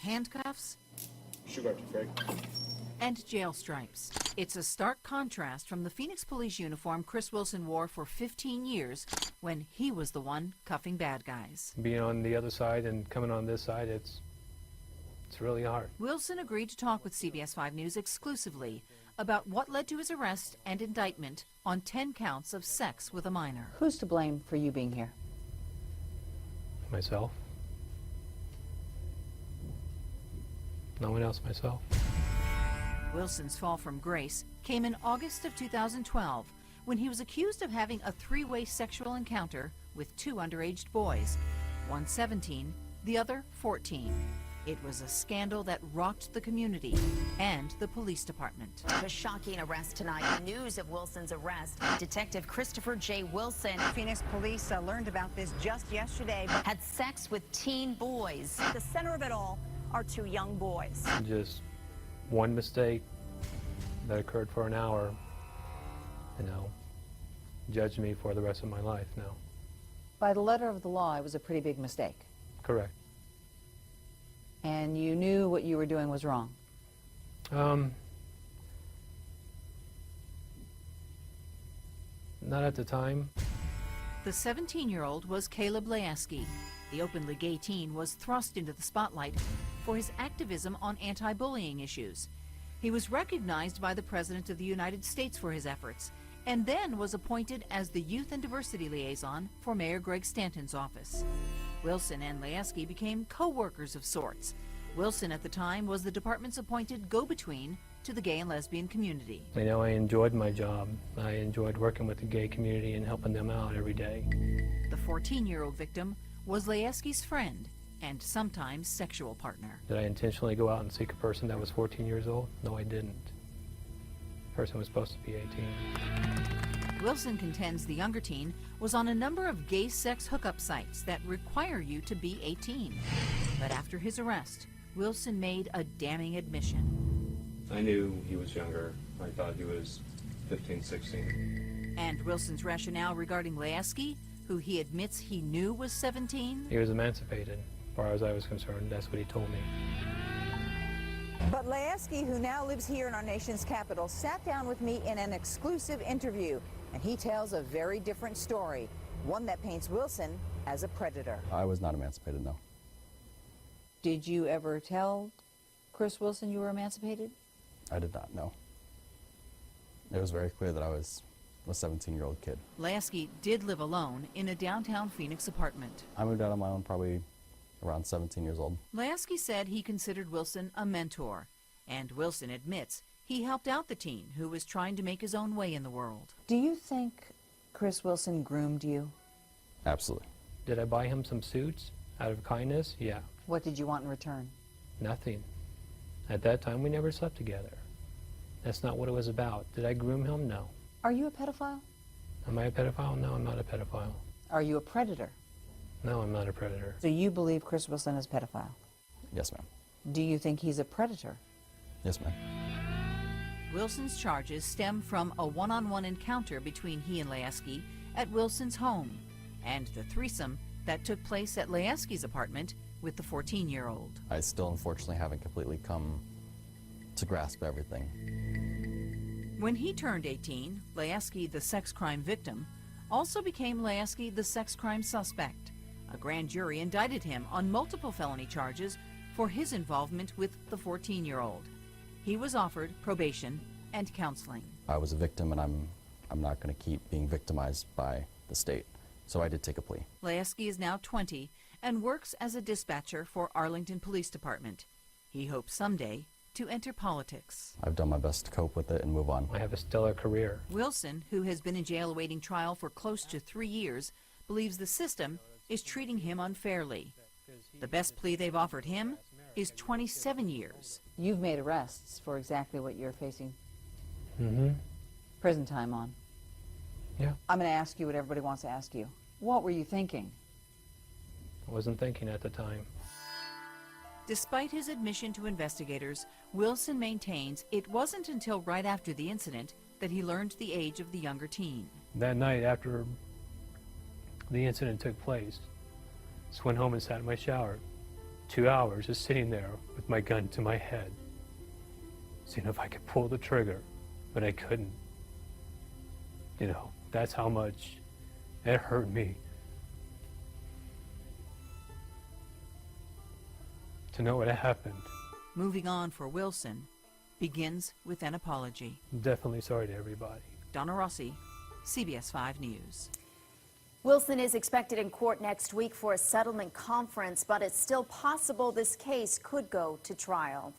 handcuffs, Sugar to Frank. and jail stripes. It's a stark contrast from the Phoenix police uniform Chris Wilson wore for 15 years when he was the one cuffing bad guys. Being on the other side and coming on this side, it's really hard. Wilson agreed to talk with CBS 5 News exclusively about what led to his arrest and indictment on 10 counts of sex with a minor. Who's to blame for you being here? Myself. No one else, myself. Wilson's fall from grace came in August of 2012 when he was accused of having a three-way sexual encounter with two underage boys, one 17, the other 14. It was a scandal that rocked the community and the police department. A shocking arrest tonight. News of Wilson's arrest. Detective Christopher J. Wilson. Phoenix police learned about this just yesterday. Had sex with teen boys. The center of it all are two young boys. Just one mistake that occurred for an hour, judged me for the rest of my life now. By the letter of the law, it was a pretty big mistake. Correct. And you knew what you were doing was wrong. Not at the time. The 17-year-old was Caleb Layeski. The openly gay teen was thrust into the spotlight for his activism on anti-bullying issues. He was recognized by the President of the United States for his efforts, and then was appointed as the Youth and Diversity Liaison for Mayor Greg Stanton's office. Wilson and Layeski became co-workers of sorts. Wilson at the time was the department's appointed go-between to the gay and lesbian community. I enjoyed my job. I enjoyed working with the gay community and helping them out every day. The 14-year-old victim was Layeski's friend and sometimes sexual partner. Did I intentionally go out and seek a person that was 14 years old? No, I didn't. The person was supposed to be 18. Wilson contends the younger teen was on a number of gay sex hookup sites that require you to be 18. But after his arrest, Wilson made a damning admission. I knew he was younger. I thought he was 15, 16. And Wilson's rationale regarding Layeski, who he admits he knew was 17? He was emancipated. As far as I was concerned, that's what he told me. But Layeski, who now lives here in our nation's capital, sat down with me in an exclusive interview, and he tells a very different story, one that paints Wilson as a predator. I was not emancipated, no. Did you ever tell Chris Wilson you were emancipated? I did not, no. It was very clear that I was a 17-year-old kid. Layeski did live alone in a downtown Phoenix apartment. I moved out on my own probably around 17 years old. Layeski said he considered Wilson a mentor, and Wilson admits he helped out the teen who was trying to make his own way in the world. Do you think Chris Wilson groomed you? Absolutely. Did I buy him some suits out of kindness? Yeah. What did you want in return? Nothing. At that time, we never slept together. That's not what it was about. Did I groom him? No. Are you a pedophile? Am I a pedophile? No, I'm not a pedophile. Are you a predator? No, I'm not a predator. So you believe Chris Wilson is a pedophile? Yes, ma'am. Do you think he's a predator? Yes, ma'am. Wilson's charges stem from a one-on-one encounter between he and Layeski at Wilson's home, and the threesome that took place at Layeski's apartment with the 14-year-old. I still, unfortunately, haven't completely come to grasp everything. When he turned 18, Layeski, the sex crime victim, also became Layeski, the sex crime suspect. A grand jury indicted him on multiple felony charges for his involvement with the 14-year-old. He was offered probation and counseling. I was a victim, and I'm not going to keep being victimized by the state, so I did take a plea. Layeski is now 20 and works as a dispatcher for Arlington Police Department. He hopes someday to enter politics. I've done my best to cope with it and move on. I have a stellar career. Wilson, who has been in jail awaiting trial for close to 3 years, believes the system is treating him unfairly. The best plea they've offered him is 27 years. You've made arrests for exactly what you're facing Prison time on. Yeah. I'm going to ask you what everybody wants to ask you. What were you thinking? I wasn't thinking at the time. Despite his admission to investigators, Wilson maintains it wasn't until right after the incident that he learned the age of the younger teen. That night after the incident took place, just went home and sat in my shower, 2 hours just sitting there with my gun to my head, seeing if I could pull the trigger, but I couldn't. You know, that's how much it hurt me to know what had happened. Moving on for Wilson begins with an apology. I'm definitely sorry to everybody. Donna Rossi, CBS 5 News. Wilson is expected in court next week for a settlement conference, but it's still possible this case could go to trial.